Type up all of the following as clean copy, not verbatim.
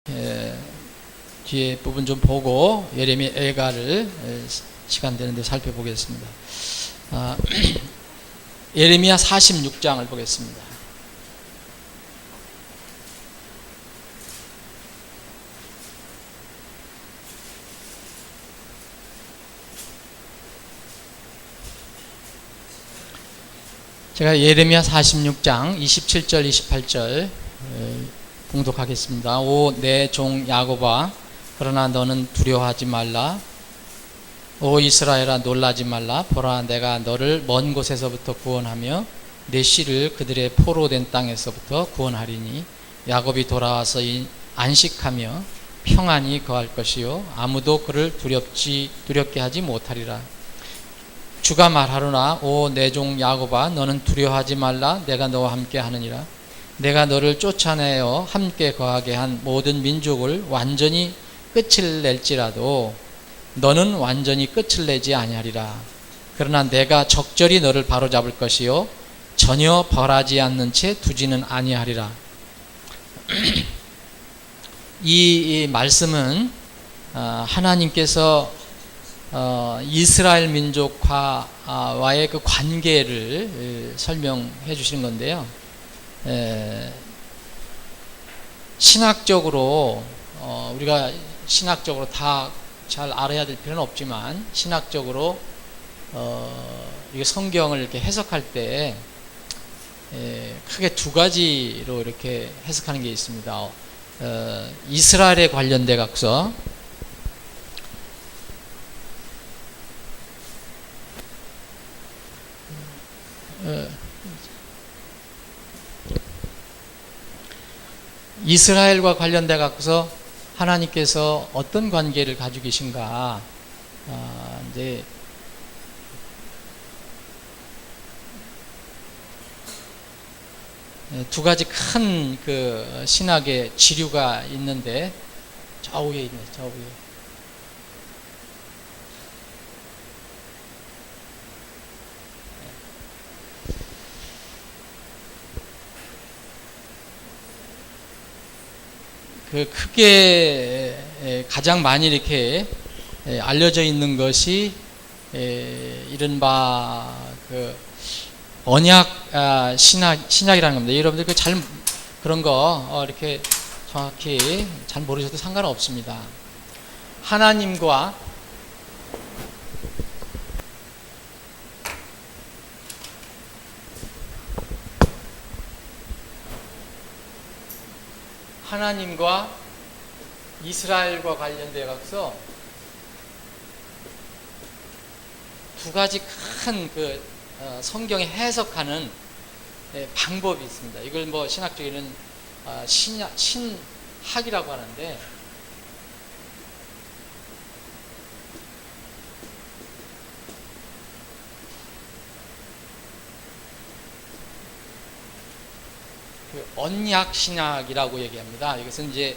뒤에 부분 좀 보고 예레미야 애가를 시간 되는데 살펴보겠습니다. 예레미야 46장을 보겠습니다. 제가 예레미야 46장 27절 28절 봉독하겠습니다. 오 내 종 야곱아, 그러나 너는 두려워하지 말라. 오 이스라엘아, 놀라지 말라. 보라, 내가 너를 먼 곳에서부터 구원하며 내 씨를 그들의 포로된 땅에서부터 구원하리니 야곱이 돌아와서 안식하며 평안히 거할 것이요 아무도 그를 두렵게 하지 못하리라. 주가 말하노라. 오 내 종 야곱아, 너는 두려워하지 말라. 내가 너와 함께 하느니라. 내가 너를 쫓아내어 함께 거하게 한 모든 민족을 완전히 끝을 낼지라도 너는 완전히 끝을 내지 아니하리라. 그러나 내가 적절히 너를 바로잡을 것이요 전혀 벌하지 않는 채 두지는 아니하리라. 이 말씀은 하나님께서 이스라엘 민족과의 그 관계를 설명해 주시는 건데요. 신학적으로 우리가 신학적으로 다 잘 알아야 될 필요는 없지만 신학적으로 이게 성경을 이렇게 해석할 때 크게 두 가지로 이렇게 해석하는 게 있습니다. 이스라엘에 관련돼 갖고서 이스라엘과 관련돼 갖고서 하나님께서 어떤 관계를 가지고 계신가, 이제 두 가지 큰 그 신학의 지류가 있는데 저 위에 있네, 저 위에. 그 크게 가장 많이 이렇게 알려져 있는 것이 이른바 그 언약 신약이라는 겁니다. 여러분들 그 잘 그런 거 이렇게 정확히 잘 모르셔도 상관없습니다. 하나님과 이스라엘과 관련되어 갖고서 두 가지 큰 그 성경에 해석하는 방법이 있습니다. 이걸 뭐 신학적에는 신학이라고 하는데, 그 언약 신학이라고 얘기합니다. 이것은 이제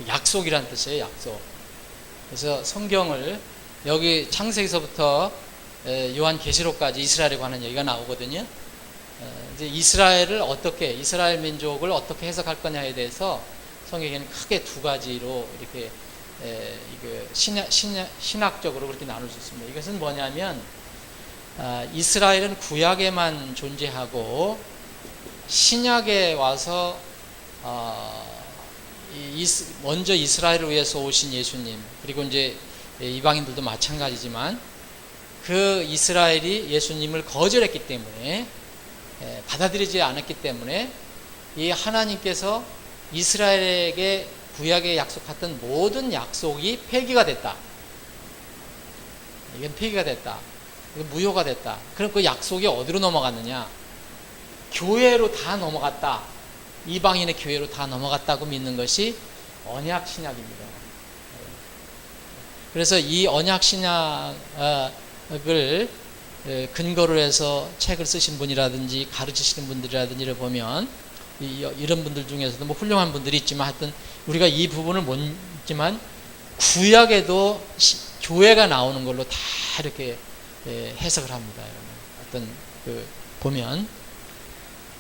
약속이라는 뜻이에요. 약속. 그래서 성경을 여기 창세기서부터 요한계시록까지 이스라엘에 관한 얘기가 나오거든요. 이제 이스라엘 민족을 어떻게 해석할 거냐에 대해서 성경에는 크게 두 가지로 이렇게 신학적으로 그렇게 나눌 수 있습니다. 이것은 뭐냐면 이스라엘은 구약에만 존재하고 신약에 와서 먼저 이스라엘을 위해서 오신 예수님, 그리고 이제 이방인들도 마찬가지지만 그 이스라엘이 예수님을 거절했기 때문에, 받아들이지 않았기 때문에 이 하나님께서 이스라엘에게 구약에 약속했던 모든 약속이 폐기가 됐다. 이건 폐기가 됐다. 이건 무효가 됐다. 그럼 그 약속이 어디로 넘어갔느냐? 교회로 다 넘어갔다. 이방인의 교회로 다 넘어갔다고 믿는 것이 언약 신약입니다. 그래서 이 언약 신약을 근거로 해서 책을 쓰신 분이라든지 가르치시는 분들이라든지를 보면 이런 분들 중에서도 뭐 훌륭한 분들이 있지만, 하여튼 우리가 이 부분을 못 있지만 구약에도 교회가 나오는 걸로 다 이렇게 해석을 합니다. 어떤 보면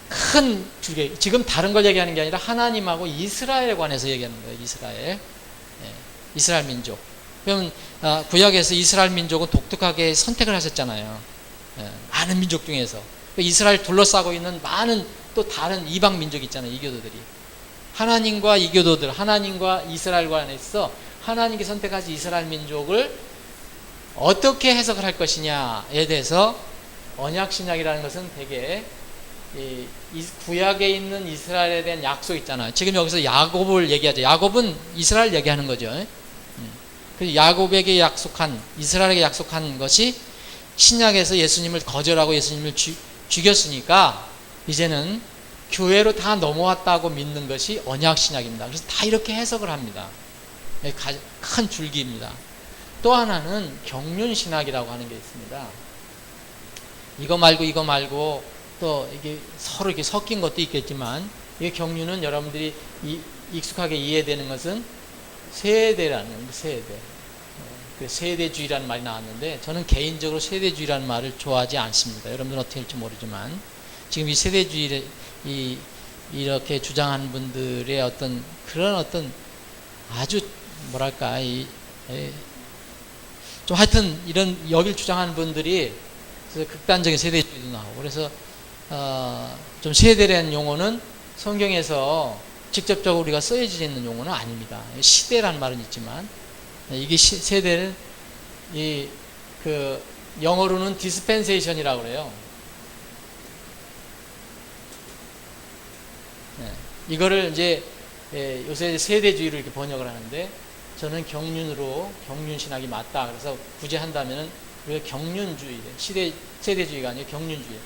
큰 주제, 지금 다른 걸 얘기하는 게 아니라 하나님하고 이스라엘에 관해서 얘기하는 거예요. 이스라엘. 이스라엘 민족. 그럼 구약에서 이스라엘 민족은 독특하게 선택을 하셨잖아요. 많은 민족 중에서 이스라엘 둘러싸고 있는 많은 또 다른 이방 민족이 있잖아요. 이교도들이. 하나님과 이교도들, 하나님과 이스라엘 관해서 하나님께 선택하신 이스라엘 민족을 어떻게 해석을 할 것이냐에 대해서 언약신약이라는 것은 되게 이 구약에 있는 이스라엘에 대한 약속 있잖아요. 지금 여기서 야곱을 얘기하죠. 야곱은 이스라엘 얘기하는 거죠. 그래서 야곱에게 약속한, 이스라엘에게 약속한 것이 신약에서 예수님을 거절하고 예수님을 죽였으니까 이제는 교회로 다 넘어왔다고 믿는 것이 언약신약입니다. 그래서 다 이렇게 해석을 합니다. 큰 줄기입니다. 또 하나는 경륜신학이라고 하는 게 있습니다. 이거 말고 또 이게 서로 이렇게 섞인 것도 있겠지만, 이 경륜은 여러분들이 익숙하게 이해되는 것은 세대라는 세대. 세대주의라는 말이 나왔는데, 저는 개인적으로 세대주의라는 말을 좋아하지 않습니다. 여러분들은 어떻게 할지 모르지만, 지금 이 세대주의를 이렇게 주장하는 분들의 그런 아주 뭐랄까 좀 하여튼 이런 여길 주장하는 분들이 극단적인 세대주의도 나오고, 그래서 좀 세대라는 용어는 성경에서 직접적으로 우리가 쓰여져 있는 용어는 아닙니다. 시대라는 말은 있지만, 이게 세대는 영어로는 dispensation이라고 그래요. 이거를 이제 요새 세대주의로 이렇게 번역을 하는데, 저는 경륜신학이 맞다. 그래서 굳이 한다면은 우리가 경륜주의, 세대주의가 아니고 경륜주의.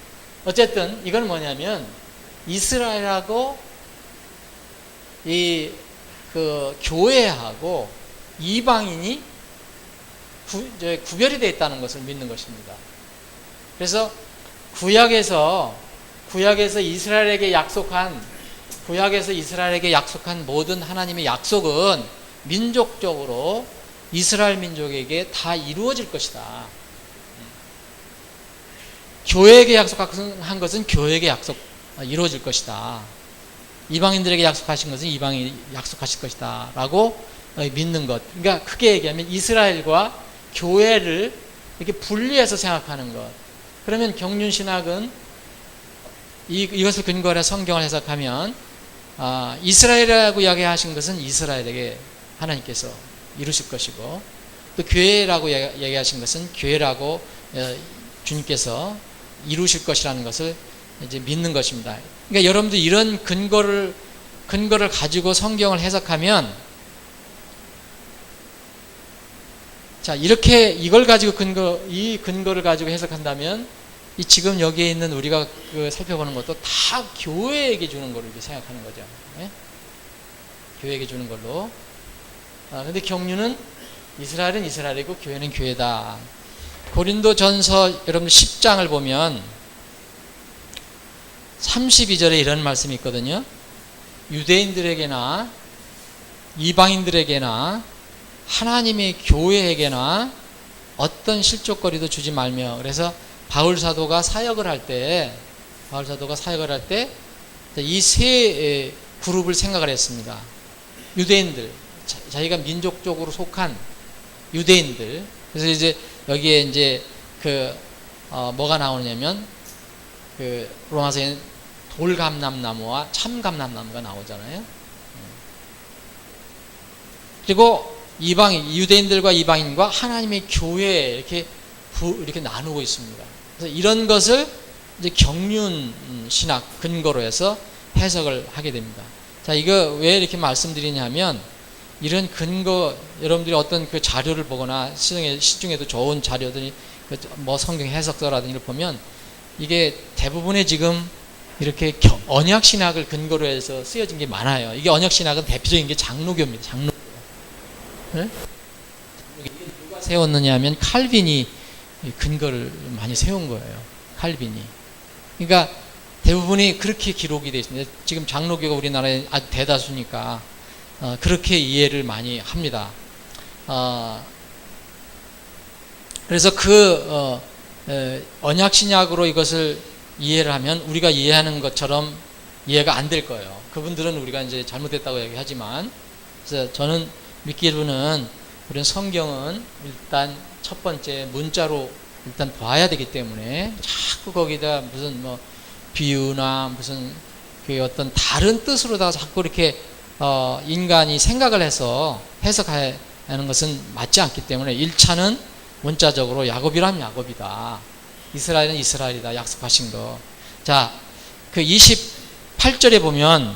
어쨌든 이건 뭐냐면, 이스라엘하고 교회하고 이방인이 구별이 되어 있다는 것을 믿는 것입니다. 그래서 구약에서 이스라엘에게 약속한 모든 하나님의 약속은 민족적으로 이스라엘 민족에게 다 이루어질 것이다. 교회에게 약속한 것은 교회에게 이루어질 것이다. 이방인들에게 약속하신 것은 이방인이 약속하실 것이다 라고 믿는 것. 그러니까 크게 얘기하면 이스라엘과 교회를 이렇게 분리해서 생각하는 것. 그러면 경륜신학은 이것을 근거로 해서 성경을 해석하면, 이스라엘이라고 이야기하신 것은 이스라엘에게 하나님께서 이루실 것이고, 또 교회라고 얘기하신 것은 교회라고 주님께서 이루실 것이라는 것을 이제 믿는 것입니다. 그러니까 여러분들 이런 근거를 가지고 성경을 해석하면, 자, 이렇게 이걸 가지고 이 근거를 가지고 해석한다면, 이 지금 여기에 있는 우리가 살펴보는 것도 다 교회에게 주는 걸로 이렇게 생각하는 거죠. 네? 교회에게 주는 걸로. 근데 경륜은 이스라엘은 이스라엘이고 교회는 교회다. 고린도전서 여러분 10장을 보면 32절에 이런 말씀이 있거든요. 유대인들에게나 이방인들에게나 하나님의 교회에게나 어떤 실족거리도 주지 말며, 그래서 바울 사도가 사역을 할 때 이 세 그룹을 생각을 했습니다. 유대인들, 자기가 민족적으로 속한 유대인들. 그래서 이제 여기에 이제 뭐가 나오냐면 로마서에 돌감람나무와 참감람나무가 나오잖아요. 그리고 유대인들과 이방인과 하나님의 교회 이렇게 나누고 있습니다. 그래서 이런 것을 이제 경륜 신학 근거로 해서 해석을 하게 됩니다. 자, 이거 왜 이렇게 말씀드리냐면, 이런 근거, 여러분들이 어떤 자료를 보거나 시중에도 좋은 자료들이 뭐 성경 해석서라든지 보면, 이게 대부분의 지금 이렇게 언약 신학을 근거로 해서 쓰여진 게 많아요. 이게 언약 신학은 대표적인 게 장로교입니다. 장로교. 네? 이게 누가 세웠느냐 하면 칼빈이 근거를 많이 세운 거예요. 칼빈이. 그러니까 대부분이 그렇게 기록이 되어 있습니다. 지금 장로교가 우리나라에 아주 대다수니까 그렇게 이해를 많이 합니다. 그래서 언약 신약으로 이것을 이해를 하면 우리가 이해하는 것처럼 이해가 안 될 거예요. 그분들은 우리가 이제 잘못됐다고 얘기하지만, 그래서 저는 믿기로는 우리는 성경은 일단 첫 번째 문자로 일단 봐야 되기 때문에 자꾸 거기다 무슨 뭐 비유나 무슨 그 어떤 다른 뜻으로다가 자꾸 이렇게 인간이 생각을 해서 해석하는 것은 맞지 않기 때문에 1차는 문자적으로 야곱이라면 야곱이다, 이스라엘은 이스라엘이다, 약속하신 거. 자, 그 28절에 보면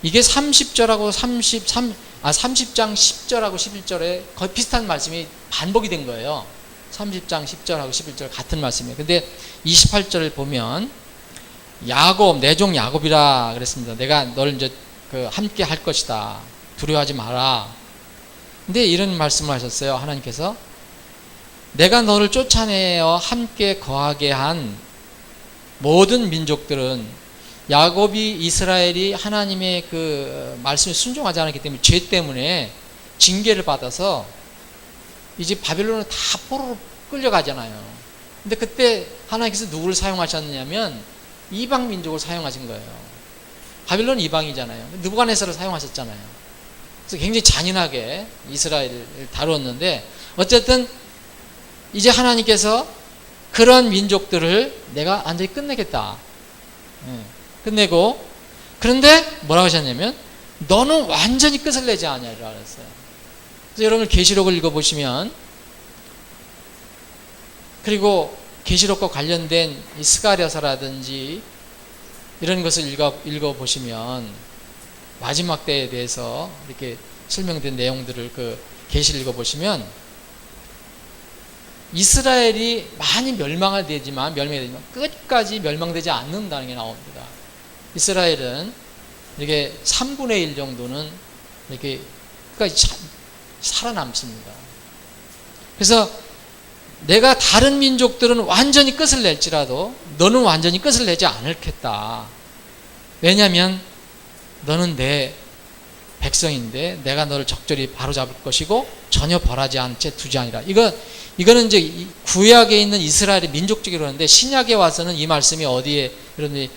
이게 30절하고 30장 10절하고 11절에 거의 비슷한 말씀이 반복이 된 거예요. 30장 10절하고 11절 같은 말씀이에요. 근데 28절을 보면 야곱, 내 종 야곱이라 그랬습니다. 내가 널 이제 그 함께 할 것이다, 두려워하지 마라. 근데 이런 말씀을 하셨어요. 하나님께서 내가 너를 쫓아내어 함께 거하게 한 모든 민족들은, 야곱이 이스라엘이 하나님의 그 말씀에 순종하지 않았기 때문에 죄 때문에 징계를 받아서 이제 바벨론을 다 포로로 끌려가잖아요. 근데 그때 하나님께서 누구를 사용하셨느냐면 이방 민족을 사용하신 거예요. 바벨론 이방이잖아요. 느부갓네살을 사용하셨잖아요. 그래서 굉장히 잔인하게 이스라엘을 다루었는데, 어쨌든 이제 하나님께서 그런 민족들을 내가 완전히 끝내겠다. 끝내고, 그런데 뭐라고 하셨냐면 너는 완전히 끝을 내지 않으리라 그랬어요. 그래서 여러분 계시록을 읽어보시면, 그리고 계시록과 관련된 이 스가랴서라든지 이런 것을 읽어보시면 마지막 때에 대해서 이렇게 설명된 내용들을 그 계시를 읽어보시면 이스라엘이 많이 멸망이 되지만 끝까지 멸망되지 않는다는 게 나옵니다. 이스라엘은 이렇게 3분의 1 정도는 이렇게 끝까지 살아남습니다. 그래서 내가 다른 민족들은 완전히 끝을 낼지라도 너는 완전히 끝을 내지 않겠다. 왜냐하면 너는 내 백성인데 내가 너를 적절히 바로잡을 것이고 전혀 벌하지 않은 채 두지 아니라. 이거는 이제 구약에 있는 이스라엘의 민족적으로 하는데, 신약에 와서는 이 말씀이 어디에 그런지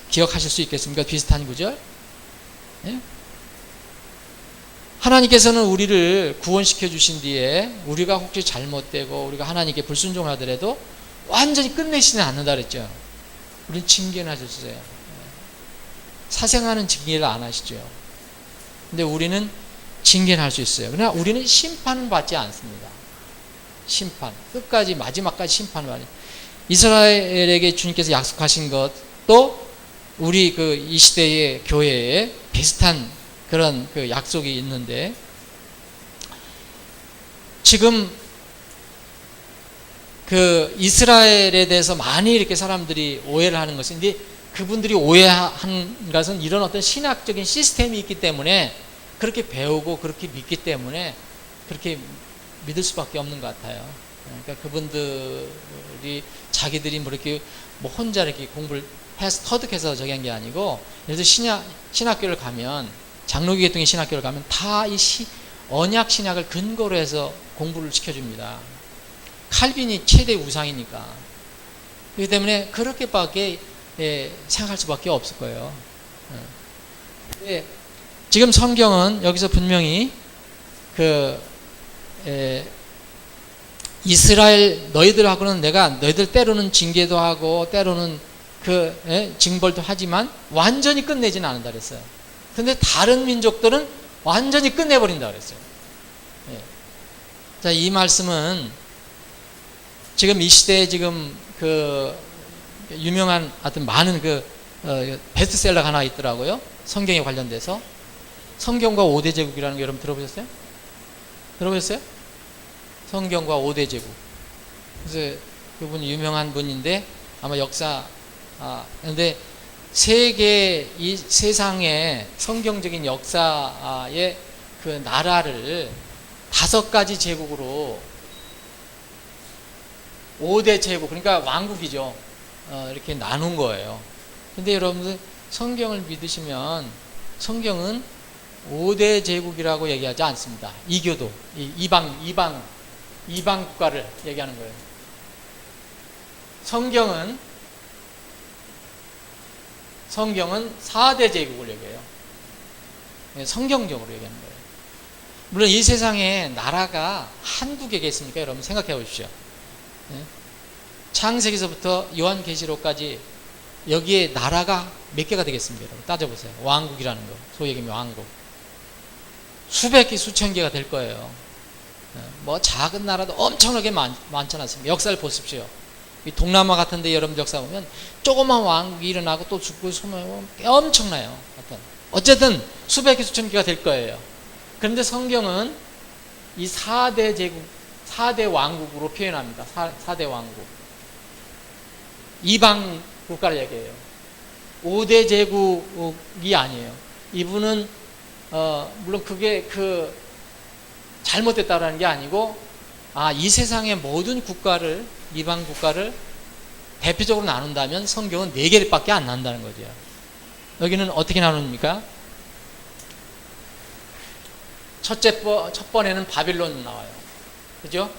기억하실 수 있겠습니까? 비슷한 구절? 예? 하나님께서는 우리를 구원시켜 주신 뒤에 우리가 혹시 잘못되고 우리가 하나님께 불순종하더라도 완전히 끝내시는 않는다 그랬죠. 우리는 징계는 하셨어요. 사생하는 징계를 안 하시죠. 근데 우리는 징계는 할 수 있어요. 그러나 우리는 심판은 받지 않습니다. 심판, 끝까지 마지막까지 심판을 받아요. 이스라엘에게 주님께서 약속하신 것도 우리 그 이 시대의 교회에 비슷한 그런 그 약속이 있는데, 지금 그 이스라엘에 대해서 많이 이렇게 사람들이 오해를 하는 것인데, 그분들이 오해한 것은 이런 어떤 신학적인 시스템이 있기 때문에 그렇게 배우고 그렇게 믿기 때문에 그렇게 믿을 수밖에 없는 것 같아요. 그러니까 그분들이 자기들이 뭐 이렇게 뭐 혼자 이렇게 공부를 해서 터득해서 저기 한 게 아니고, 예를 들어 신학교를 가면, 장로교 계통의 신학교를 가면 다 이 언약 신약을 근거로 해서 공부를 시켜줍니다. 칼빈이 최대 우상이니까. 그렇기 때문에 그렇게밖에 생각할 수밖에 없을 거예요. 지금 성경은 여기서 분명히 이스라엘 너희들하고는 내가 너희들 때로는 징계도 하고 때로는 징벌도 하지만 완전히 끝내지는 않는다 그랬어요. 근데 다른 민족들은 완전히 끝내버린다 그랬어요. 자, 이 말씀은 지금 이 시대에 지금 그 유명한 하여튼 많은 베스트셀러가 하나 있더라고요. 성경에 관련돼서. 성경과 5대 제국이라는 거 여러분 들어보셨어요? 들어보셨어요? 성경과 5대 제국. 그래서 그분이 유명한 분인데 아마 근데 이 세상의 성경적인 역사의 그 나라를 5가지 제국으로 5대 제국, 그러니까 왕국이죠. 이렇게 나눈 거예요. 근데 여러분들 성경을 믿으시면 성경은 5대 제국이라고 얘기하지 않습니다. 이교도, 이방 국가를 얘기하는 거예요. 성경은 성경은 4대 제국을 얘기해요. 성경적으로 얘기하는 거예요. 물론 이 세상에 나라가 한두 개가 있습니까? 여러분 생각해 보십시오. 창세기서부터 요한계시록까지 여기에 나라가 몇 개가 되겠습니까? 여러분 따져보세요. 왕국이라는 거, 소위 얘기하면 왕국. 수백 개, 수천 개가 될 거예요. 뭐 작은 나라도 엄청나게 많지 않습니까? 역사를 보십시오. 이 동남아 같은 데 여러분 역사 보면 조그만 왕국이 일어나고 또 죽고 소멸하고 엄청나요. 어쨌든 수백 개, 수천 개가 될 거예요. 그런데 성경은 이 4대 제국, 4대 왕국으로 표현합니다. 4대 왕국. 이방 국가를 얘기해요. 5대 제국이 아니에요. 이분은 물론 그게 잘못됐다라는 게 아니고 이 세상의 모든 국가를, 이방 국가를 대표적으로 나눈다면 성경은 4개밖에 안 난다는 거죠. 여기는 어떻게 나눕니까? 첫 번에는 바빌론 나와요. 그죠?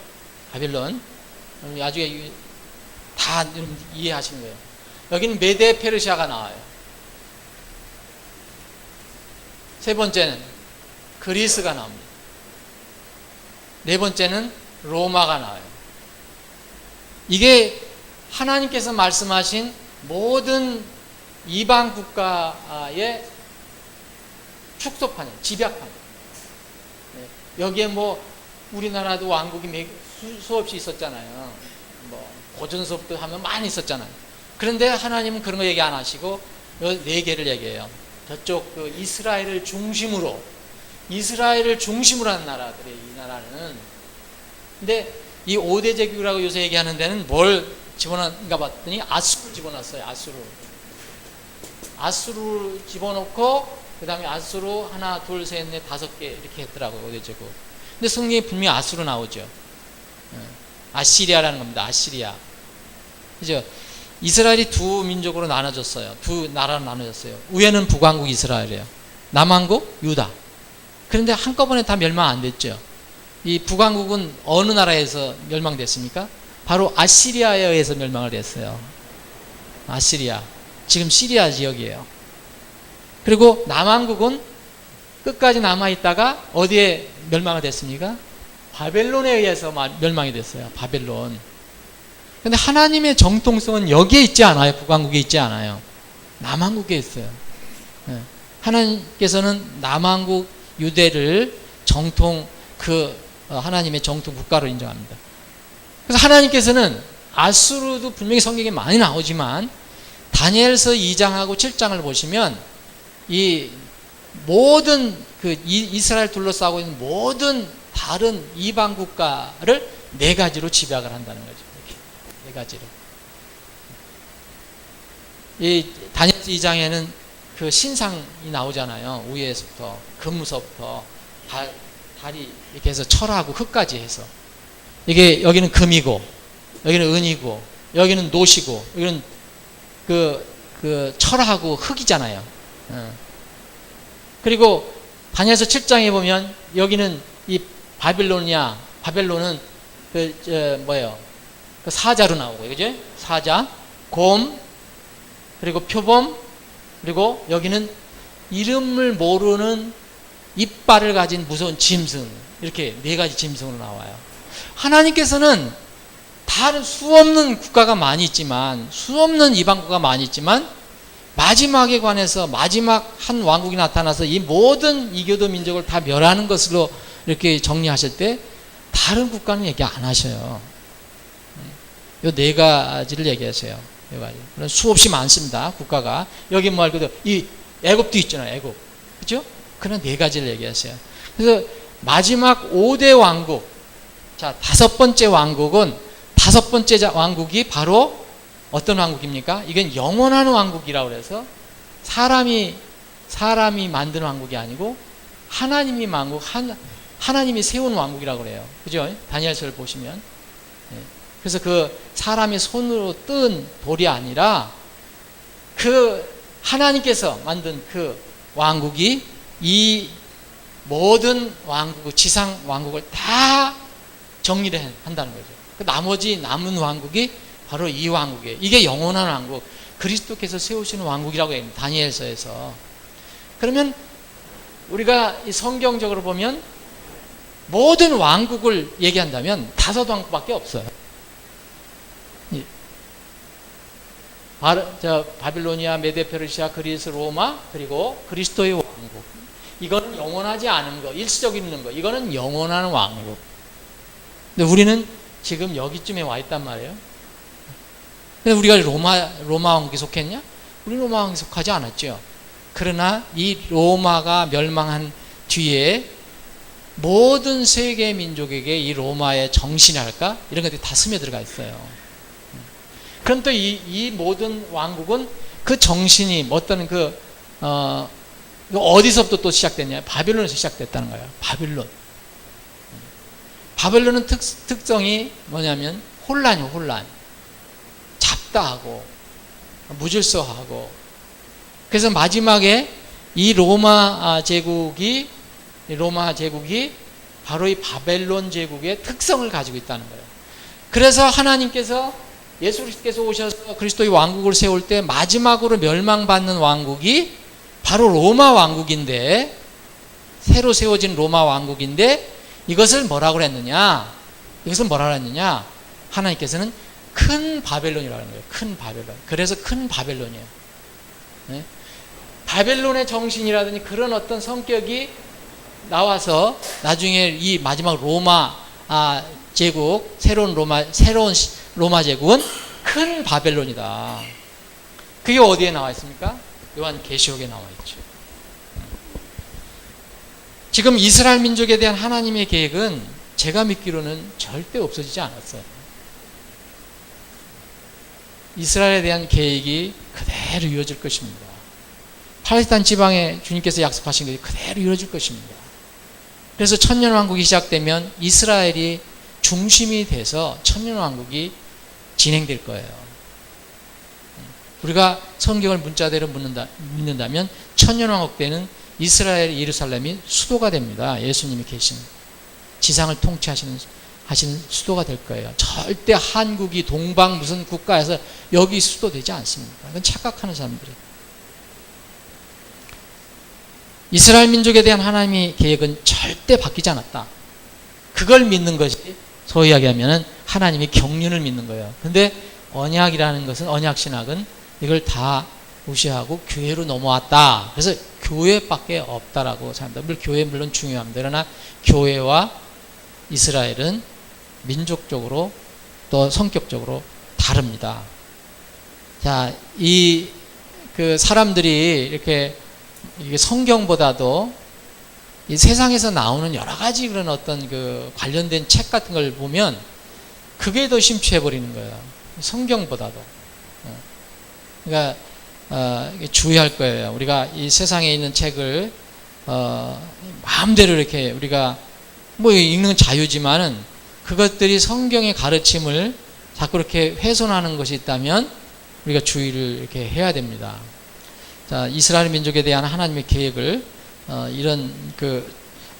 바빌론. 나중에 다 이해하시는 거예요. 여기는 메데 페르시아가 나와요. 세 번째는 그리스가 나옵니다. 네 번째는 로마가 나와요. 이게 하나님께서 말씀하신 모든 이방 국가의 축소판이에요. 집약판이에요. 여기에 뭐 우리나라도 왕국이 수없이 있었잖아요. 뭐 고전서부터 하면 많이 있었잖아요. 그런데 하나님은 그런 거 얘기 안 하시고 요 4개를 얘기해요. 저쪽 이스라엘을 중심으로 하는 나라들이에요. 이 나라는. 근데 이 5대 제국이라고 요새 얘기하는 데는 뭘 집어넣는가 봤더니 아수르를 집어넣었어요. 아수르 집어넣고 그 다음에 아수르 하나, 둘, 셋, 넷, 5개 이렇게 했더라고요. 5대 제국. 근데 성경에 분명히 아수르 나오죠. 아시리아라는 겁니다. 아시리아. 그죠? 이스라엘이 두 민족으로 나눠졌어요. 두 나라로 나눠졌어요. 위에는 북왕국 이스라엘이에요. 남왕국 유다. 그런데 한꺼번에 다 멸망 안 됐죠. 이 북왕국은 어느 나라에서 멸망됐습니까? 바로 아시리아에 의해서 멸망을 했어요. 아시리아. 지금 시리아 지역이에요. 그리고 남왕국은 끝까지 남아있다가 어디에 멸망이 됐습니까? 바벨론에 의해서 멸망이 됐어요. 바벨론. 근데 하나님의 정통성은 여기에 있지 않아요. 북왕국에 있지 않아요. 남왕국에 있어요. 하나님께서는 남왕국 유대를 정통 하나님의 정통 국가로 인정합니다. 그래서 하나님께서는 아수르도 분명히 성경에 많이 나오지만 다니엘서 2장하고 7장을 보시면 이 모든 이스라엘 둘러싸고 있는 모든 다른 이방 국가를 4가지로 집약을 한다는 거죠. 이렇게 4가지로. 이 다니엘서 2장에는 그 신상이 나오잖아요. 위에서부터 금서부터 달이 이렇게 해서 철하고 흙까지 해서 이게 여기는 금이고 여기는 은이고 여기는 노시고 여기는 그 철하고 흙이잖아요. 그리고 다니엘서 7장에 보면 여기는 이 바벨론은 그 사자로 나오고 그죠? 사자, 곰, 그리고 표범, 그리고 여기는 이름을 모르는 이빨을 가진 무서운 짐승, 이렇게 4가지 짐승으로 나와요. 하나님께서는 다른 수없는 국가가 많이 있지만, 수없는 이방 국가가 많이 있지만 마지막에 관해서 마지막 한 왕국이 나타나서 이 모든 이교도 민족을 다 멸하는 것으로 이렇게 정리하실 때 다른 국가는 얘기 안 하셔요. 이 4가지를 얘기하세요. 4가지. 수없이 많습니다. 국가가. 여기 말고도 이 애굽도 있잖아요. 애굽. 그죠? 그런 4가지를 얘기하세요. 그래서 마지막 5대 왕국. 자, 5번째 왕국은 5번째 왕국이 바로 어떤 왕국입니까? 이건 영원한 왕국이라고 해서 사람이 만드는 왕국이 아니고 하나님이 하나님이 세운 왕국이라고 그래요. 그죠? 다니엘서를 보시면. 그래서 그 사람의 손으로 뜬 돌이 아니라 그 하나님께서 만든 그 왕국이 이 모든 왕국, 지상 왕국을 다 정리를 한다는 거죠. 그 나머지 남은 왕국이 바로 이 왕국이에요. 이게 영원한 왕국. 그리스도께서 세우시는 왕국이라고 합니다. 다니엘서에서. 그러면 우리가 이 성경적으로 보면 모든 왕국을 얘기한다면 5왕국밖에 없어요. 바빌로니아, 메데페르시아, 그리스, 로마, 그리고 그리스도의 왕국. 이거는 영원하지 않은 거, 일시적 있는 거. 이거는 영원한 왕국. 근데 우리는 지금 여기쯤에 와 있단 말이에요. 근데 우리가 로마 왕국에 속했냐? 우리 로마 왕국에 속하지 않았죠. 그러나 이 로마가 멸망한 뒤에 모든 세계 민족에게 이 로마의 정신이랄까? 이런 것들이 다 스며들어가 있어요. 그럼 또 이 모든 왕국은 그 정신이 어떤 어디서부터 또 시작됐냐? 바빌론에서 시작됐다는 거예요. 바빌론은 특성이 뭐냐면 혼란이요, 혼란. 잡다하고 무질서하고. 그래서 마지막에 이 로마 제국이 바로 이 바벨론 제국의 특성을 가지고 있다는 거예요. 그래서 하나님께서 예수 그리스도께서 오셔서 그리스도의 왕국을 세울 때 마지막으로 멸망받는 왕국이 바로 로마 왕국인데, 새로 세워진 로마 왕국인데, 이것을 뭐라고 했느냐? 하나님께서는 큰 바벨론이라고 하는 거예요. 큰 바벨론. 그래서 큰 바벨론이에요. 네? 바벨론의 정신이라든지 그런 어떤 성격이 나와서 나중에 이 마지막 로마 제국, 새로운 로마 제국은 큰 바벨론이다. 그게 어디에 나와 있습니까? 요한계시록에 나와 있죠. 지금 이스라엘 민족에 대한 하나님의 계획은 제가 믿기로는 절대 없어지지 않았어요. 이스라엘에 대한 계획이 그대로 이루어질 것입니다. 팔레스타인 지방에 주님께서 약속하신 것이 그대로 이루어질 것입니다. 그래서 천년왕국이 시작되면 이스라엘이 중심이 돼서 천년왕국이 진행될 거예요. 우리가 성경을 문자대로 믿는다면 천년왕국 때는 이스라엘 예루살렘이 수도가 됩니다. 예수님이 계신 지상을 통치하시는 수도가 될 거예요. 절대 한국이 동방 무슨 국가에서 여기 수도 되지 않습니다. 그건 착각하는 사람들이. 이스라엘 민족에 대한 하나님의 계획은 절대 바뀌지 않았다. 그걸 믿는 것이 소위 이야기하면 하나님의 경륜을 믿는 거예요. 근데 언약이라는 것은, 언약신학은 이걸 다 무시하고 교회로 넘어왔다. 그래서 교회밖에 없다라고 생각합니다. 교회 물론 중요합니다. 그러나 교회와 이스라엘은 민족적으로 또 성격적으로 다릅니다. 자, 사람들이 이렇게 이게 성경보다도 이 세상에서 나오는 여러 가지 그런 어떤 관련된 책 같은 걸 보면 그게 더 심취해 버리는 거예요. 성경보다도. 그러니까 주의할 거예요. 우리가 이 세상에 있는 책을 마음대로 이렇게 우리가 읽는 자유지만은 그것들이 성경의 가르침을 자꾸 이렇게 훼손하는 것이 있다면 우리가 주의를 이렇게 해야 됩니다. 자, 이스라엘 민족에 대한 하나님의 계획을 이런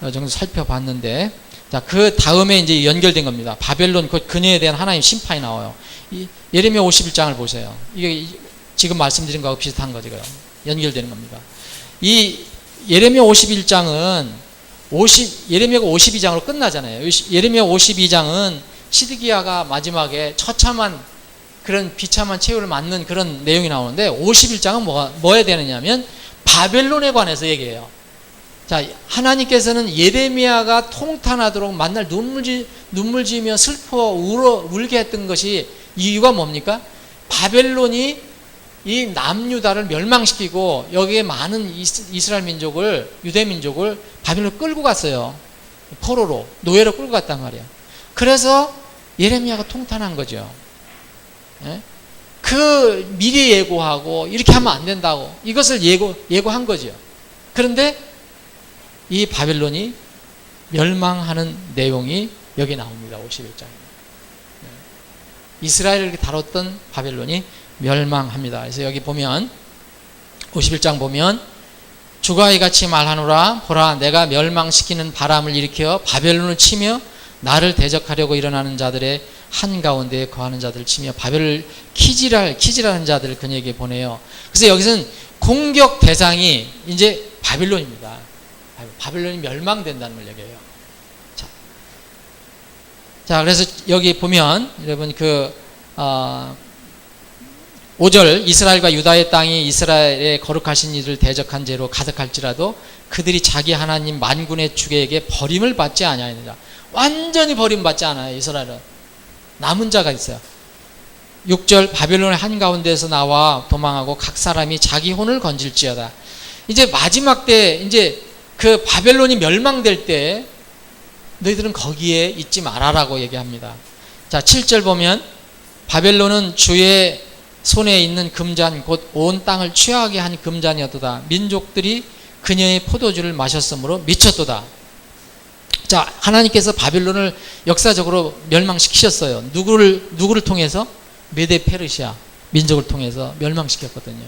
정도 살펴봤는데, 자, 그 다음에 이제 연결된 겁니다. 바벨론 그녀에 대한 하나님 심판이 나와요. 예레미야 51장을 보세요. 이게 지금 말씀드린 거하고 비슷한 거죠. 연결되는 겁니다. 이 예레미야 51장은 예레미야가 52장으로 끝나잖아요. 예레미야 52장은 시드기야가 마지막에 처참한 그런 비참한 최후를 맞는 그런 내용이 나오는데, 51장은 뭐에 되느냐면 바벨론에 관해서 얘기해요. 자, 하나님께서는 예레미야가 통탄하도록 만날 눈물 지으며 울게 했던 것이 이유가 뭡니까? 바벨론이 이 남유다를 멸망시키고 여기에 많은 이스라엘 민족을, 유대 민족을 바벨론으로 끌고 갔어요. 포로로, 노예로 끌고 갔단 말이에요. 그래서 예레미야가 통탄한 거죠. 예? 미리 예고하고 이렇게 하면 안 된다고 이것을 예고한 거죠. 그런데 이 바벨론이 멸망하는 내용이 여기 나옵니다. 51장에. 이스라엘을 다뤘던 바벨론이 멸망합니다. 그래서 여기 보면 51장 보면 주가 이같이 말하노라. 보라, 내가 멸망시키는 바람을 일으켜 바벨론을 치며 나를 대적하려고 일어나는 자들의 한가운데에 거하는 자들을 치며 바벨을 키질하는 자들을 그녀에게 보내요. 그래서 여기서는 공격 대상이 이제 바빌론입니다. 바빌론이 멸망된다는 걸 얘기해요. 자, 그래서 여기 보면 여러분 5절 이스라엘과 유다의 땅이 이스라엘의 거룩하신 이를 대적한 죄로 가득할지라도 그들이 자기 하나님 만군의 주에게 버림을 받지 아니하느니라. 완전히 버림받지 않아요. 이스라엘은 남은 자가 있어요. 6절 바벨론의 한가운데에서 나와 도망하고 각 사람이 자기 혼을 건질지어다. 이제 마지막 때 이제 그 바벨론이 멸망될 때 너희들은 거기에 있지 말아라고 얘기합니다. 자, 7절 보면 바벨론은 주의 손에 있는 금잔 곧 온 땅을 취하게 한 금잔이었도다. 민족들이 그녀의 포도주를 마셨으므로 미쳤도다. 자, 하나님께서 바빌론을 역사적으로 멸망시키셨어요. 누구를 통해서? 메데 페르시아 민족을 통해서 멸망시켰거든요.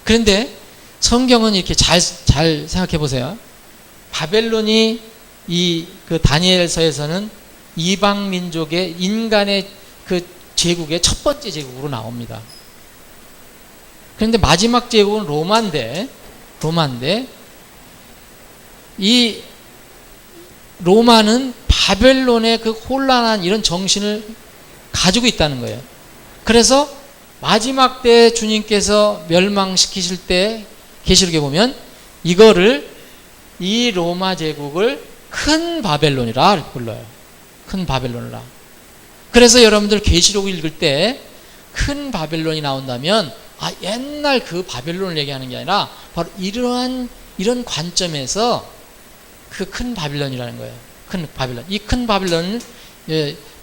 그런데 성경은 이렇게 잘 생각해 보세요. 바벨론이 그 다니엘서에서는 이방 민족의 인간의 그 제국의 첫 번째 제국으로 나옵니다. 그런데 마지막 제국은 로마인데 이 로마는 바벨론의 그 혼란한 이런 정신을 가지고 있다는 거예요. 그래서 마지막 때 주님께서 멸망시키실 때 계시록에 보면 이 로마 제국을 큰 바벨론이라 불러요. 큰 바벨론이라. 그래서 여러분들 계시록을 읽을 때 큰 바벨론이 나온다면 옛날 그 바벨론을 얘기하는 게 아니라 바로 이런 관점에서 그 큰 바벨론이라는 거예요. 큰 바벨론. 이 큰 바벨론은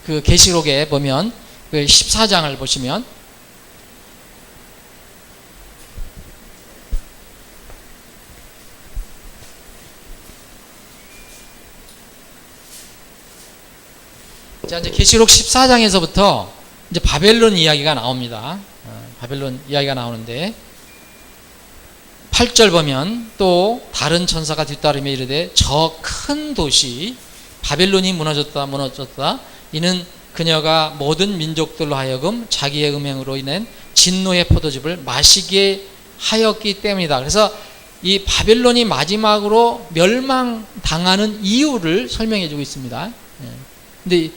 그 계시록에 보면 그 14장을 보시면 자, 이제 계시록 14장에서부터 이제 바벨론 이야기가 나옵니다. 바벨론 이야기가 나오는데 8절 보면 또 다른 천사가 뒤따르며 이르되 저 큰 도시 바벨론이 무너졌다. 이는 그녀가 모든 민족들로 하여금 자기의 음행으로 인한 진노의 포도즙을 마시게 하였기 때문이다. 그래서 이 바벨론이 마지막으로 멸망당하는 이유를 설명해 주고 있습니다. 근데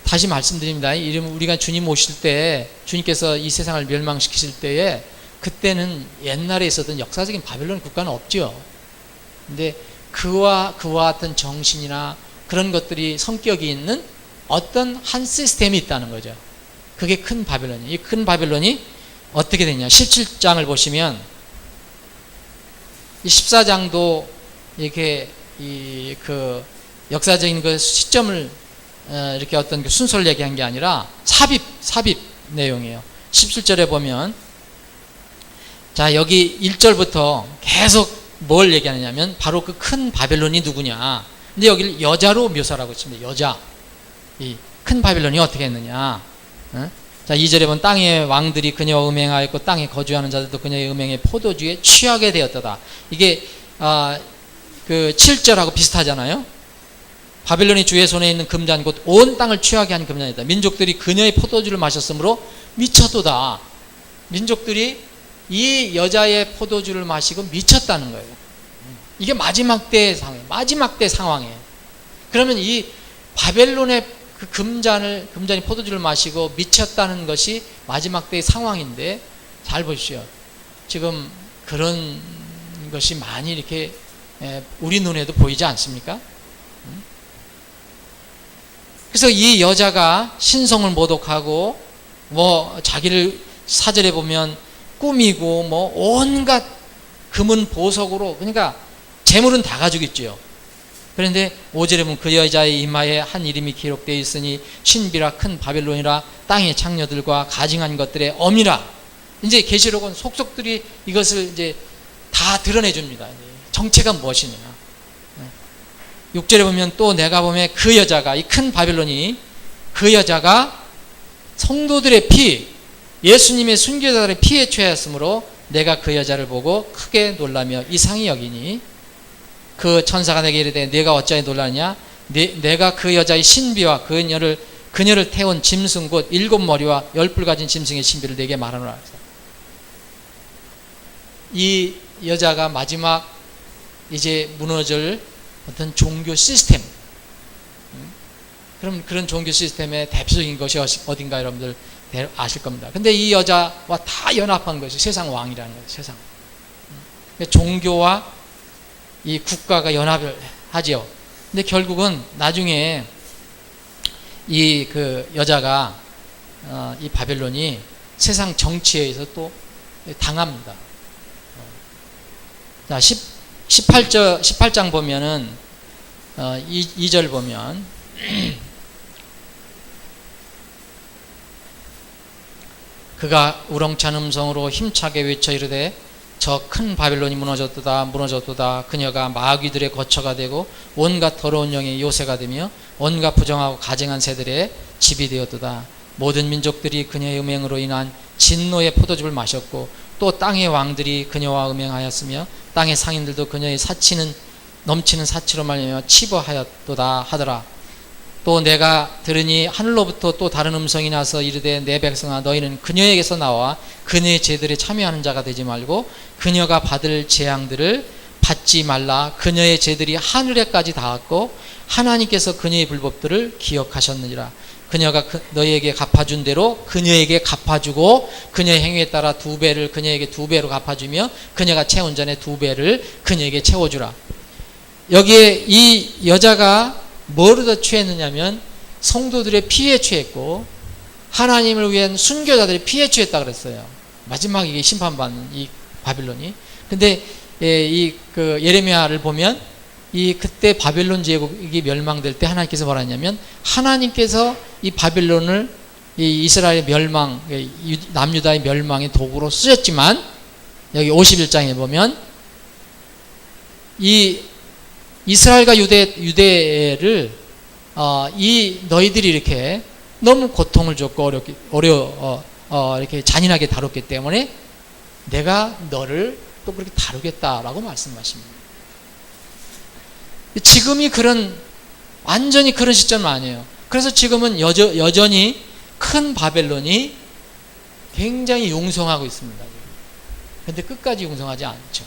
다시 말씀드립니다. 우리가 주님 오실 때, 주님께서 이 세상을 멸망시키실 때에 그때는 옛날에 있었던 역사적인 바벨론 국가는 없죠. 근데 그와 같은 정신이나 그런 것들이 성격이 있는 어떤 한 시스템이 있다는 거죠. 그게 큰 바벨론이에요. 이 큰 바벨론이 어떻게 되냐? 17장을 보시면 이 14장도 이렇게 그 역사적인 그 시점을 이렇게 어떤 그 순서를 얘기한 게 아니라 삽입 내용이에요. 17절에 보면 자, 여기 1절부터 계속 뭘 얘기하느냐면 바로 그 큰 바벨론이 누구냐. 근데 여기를 여자로 묘사하고 있습니다. 여자. 이 큰 바벨론이 어떻게 했느냐. 자, 2절에 보면 땅의 왕들이 그녀와 음행하였고 땅에 거주하는 자들도 그녀의 음행에 포도주에 취하게 되었다. 이게 그 7절하고 비슷하잖아요. 바벨론이 주의 손에 있는 금잔 곧 온 땅을 취하게 한 금잔이다. 민족들이 그녀의 포도주를 마셨으므로 미쳤도다. 민족들이 이 여자의 포도주를 마시고 미쳤다는 거예요. 이게 마지막 때 상황이에요. 그러면 이 바벨론의 그 금잔이 포도주를 마시고 미쳤다는 것이 마지막 때의 상황인데 잘 보십시오. 지금 그런 것이 많이 이렇게 우리 눈에도 보이지 않습니까? 그래서 이 여자가 신성을 모독하고 자기를 사절에 보면 꾸미고 온갖 금은 보석으로, 그러니까 재물은 다 가지고 있죠. 그런데 5절에 보면 그 여자의 이마에 한 이름이 기록되어 있으니 신비라 큰 바벨론이라 땅의 창녀들과 가증한 것들의 어미라. 이제 계시록은 속속들이 이것을 이제 다 드러내 줍니다. 정체가 무엇이냐. 6절에 보면 또 내가 보면 그 여자가, 이 큰 바벨론이 그 여자가 성도들의 피, 예수님의 순교자들의 피에 취하였으므로 내가 그 여자를 보고 크게 놀라며 이상히 여기니 그 천사가 내게 이르되 내가 어찌하여 놀라냐. 내가 그 여자의 신비와 그녀를 태운 짐승 곧 7머리와 10뿔 가진 짐승의 신비를 내게 말하노라. 이 여자가 마지막 이제 무너질 어떤 종교 시스템, 그럼 그런 종교 시스템의 대표적인 것이 어딘가 여러분들 아실 겁니다. 근데 이 여자와 다 연합한 것이 세상 왕이라는 거예요. 세상. 종교와 이 국가가 연합을 하지요. 근데 결국은 나중에 이 그 여자가 이 바벨론이 세상 정치에 의해서 또 당합니다. 자, 18장 보면은 2절 보면 그가 우렁찬 음성으로 힘차게 외쳐 이르되 저 큰 바벨론이 무너졌도다 무너졌도다. 그녀가 마귀들의 거처가 되고 온갖 더러운 영의 요새가 되며 온갖 부정하고 가증한 새들의 집이 되었도다. 모든 민족들이 그녀의 음행으로 인한 진노의 포도즙을 마셨고 또 땅의 왕들이 그녀와 음행하였으며 땅의 상인들도 그녀의 넘치는 사치로 말미암아 치부하였도다 하더라. 또 내가 들으니 하늘로부터 또 다른 음성이 나서 이르되 내 백성아 너희는 그녀에게서 나와 그녀의 제들에 참여하는 자가 되지 말고 그녀가 받을 재앙들을 받지 말라. 그녀의 제들이 하늘에까지 닿았고 하나님께서 그녀의 불법들을 기억하셨느니라. 그녀가 너희에게 갚아준 대로 그녀에게 갚아주고 그녀의 행위에 따라 2배를 그녀에게 2배로 갚아주며 그녀가 채운 전에 2배를 그녀에게 채워주라. 여기에 이 여자가 뭐로 취했느냐면 성도들의 피에 취했고 하나님을 위한 순교자들의 피에 취했다 그랬어요. 마지막 이게 심판받는 이 바빌론이. 근데 그 예레미야를 보면 그때 바빌론 제국이 멸망될 때 하나님께서 뭐라 했냐면 하나님께서 이 바빌론을 이 이스라엘의 멸망, 남유다의 멸망의 도구로 쓰셨지만 여기 51장에 보면 이 이스라엘과 유대를 이 너희들이 이렇게 너무 고통을 줬고 이렇게 잔인하게 다뤘기 때문에 내가 너를 또 그렇게 다루겠다라고 말씀하십니다. 지금이 완전히 그런 시점은 아니에요. 그래서 지금은 여전히 큰 바벨론이 굉장히 융성하고 있습니다. 그런데 끝까지 융성하지 않죠.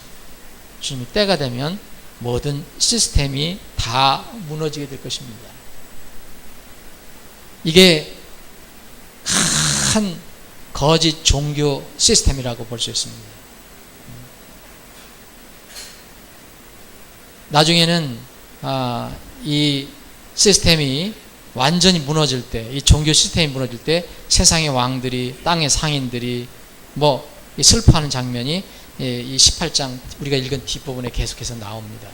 주님이 때가 되면 모든 시스템이 다 무너지게 될 것입니다. 이게 큰 거짓 종교 시스템이라고 볼 수 있습니다. 나중에는 이 시스템이 완전히 무너질 때, 이 종교 시스템이 무너질 때 세상의 왕들이, 땅의 상인들이 슬퍼하는 장면이 이 18장 우리가 읽은 뒷부분에 계속해서 나옵니다.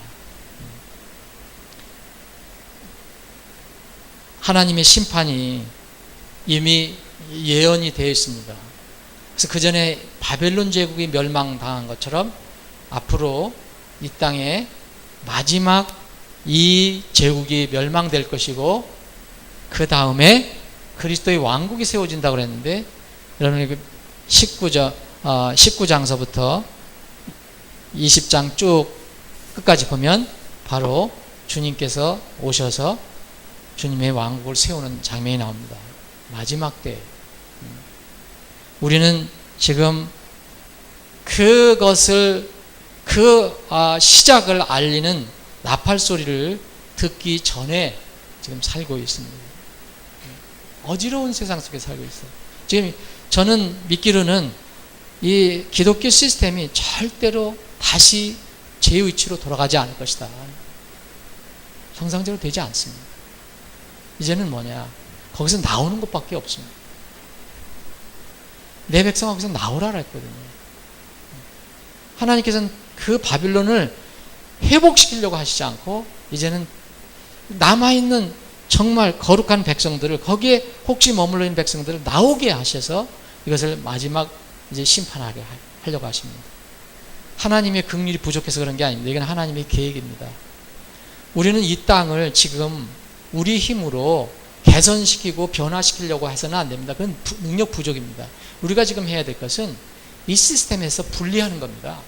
하나님의 심판이 이미 예언이 되어 있습니다. 그래서 그 전에 바벨론 제국이 멸망당한 것처럼 앞으로 이 땅에 마지막 이 제국이 멸망될 것이고 그 다음에 그리스도의 왕국이 세워진다고 그랬는데 여러분 19장서부터 20장 쭉 끝까지 보면 바로 주님께서 오셔서 주님의 왕국을 세우는 장면이 나옵니다. 마지막 때 우리는 지금 그것을 시작을 알리는 나팔 소리를 듣기 전에 지금 살고 있습니다. 어지러운 세상 속에 살고 있어요. 지금 저는 믿기로는 이 기독교 시스템이 절대로 다시 제 위치로 돌아가지 않을 것이다. 정상적으로 되지 않습니다. 이제는 거기서 나오는 것밖에 없습니다. 내 백성 거기서 나오라 했거든요. 하나님께서는 그 바빌론을 회복시키려고 하시지 않고 이제는 남아있는 정말 거룩한 백성들을 거기에 혹시 머물러 있는 백성들을 나오게 하셔서 이것을 마지막 이제 심판하게 하려고 하십니다. 하나님의 긍휼이 부족해서 그런 게 아닙니다. 이건 하나님의 계획입니다. 우리는 이 땅을 지금 우리 힘으로 개선시키고 변화시키려고 해서는 안 됩니다. 그건 능력 부족입니다. 우리가 지금 해야 될 것은 이 시스템에서 분리하는 겁니다.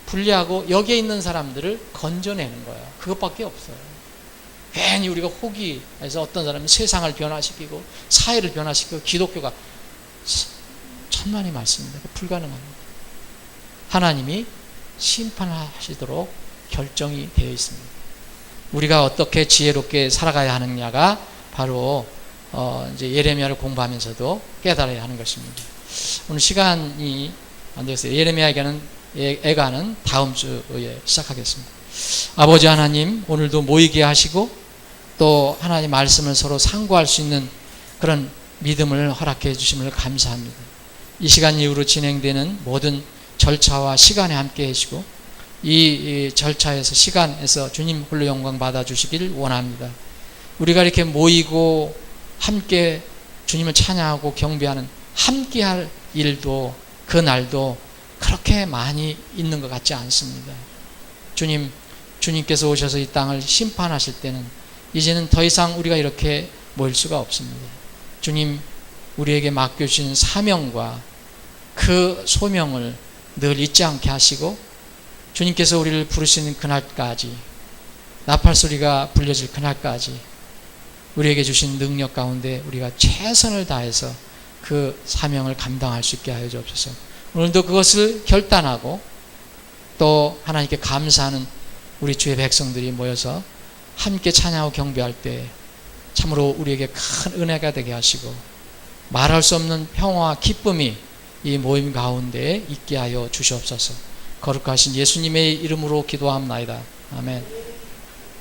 분리하고 여기에 있는 사람들을 건져내는 거예요. 그것밖에 없어요. 괜히 우리가 호기해서 어떤 사람은 세상을 변화시키고 사회를 변화시키고 기독교가 천만의 말씀입니다. 불가능합니다. 하나님이 심판하시도록 결정이 되어 있습니다. 우리가 어떻게 지혜롭게 살아가야 하느냐가 바로 이제 예레미야를 공부하면서도 깨달아야 하는 것입니다. 오늘 시간이 안 되겠어요. 예레미야에가는 다음 주에 시작하겠습니다. 아버지 하나님, 오늘도 모이게 하시고 또 하나님 말씀을 서로 상고할 수 있는 그런 믿음을 허락해 주심을 감사합니다. 이 시간 이후로 진행되는 모든 절차와 시간에 함께 해주시고 이 절차에서 시간에서 주님 홀로 영광 받아주시길 원합니다. 우리가 이렇게 모이고 함께 주님을 찬양하고 경배하는 함께할 일도 그날도 그렇게 많이 있는 것 같지 않습니다. 주님께서 오셔서 이 땅을 심판하실 때는 이제는 더 이상 우리가 이렇게 모일 수가 없습니다. 주님, 우리에게 맡겨주신 사명과 그 소명을 늘 잊지 않게 하시고 주님께서 우리를 부르시는 그날까지, 나팔소리가 불려질 그날까지 우리에게 주신 능력 가운데 우리가 최선을 다해서 그 사명을 감당할 수 있게 하여 주옵소서. 오늘도 그것을 결단하고 또 하나님께 감사하는 우리 주의 백성들이 모여서 함께 찬양하고 경배할 때 참으로 우리에게 큰 은혜가 되게 하시고 말할 수 없는 평화와 기쁨이 이 모임 가운데 있게 하여 주시옵소서. 거룩하신 예수님의 이름으로 기도합나이다. 아멘.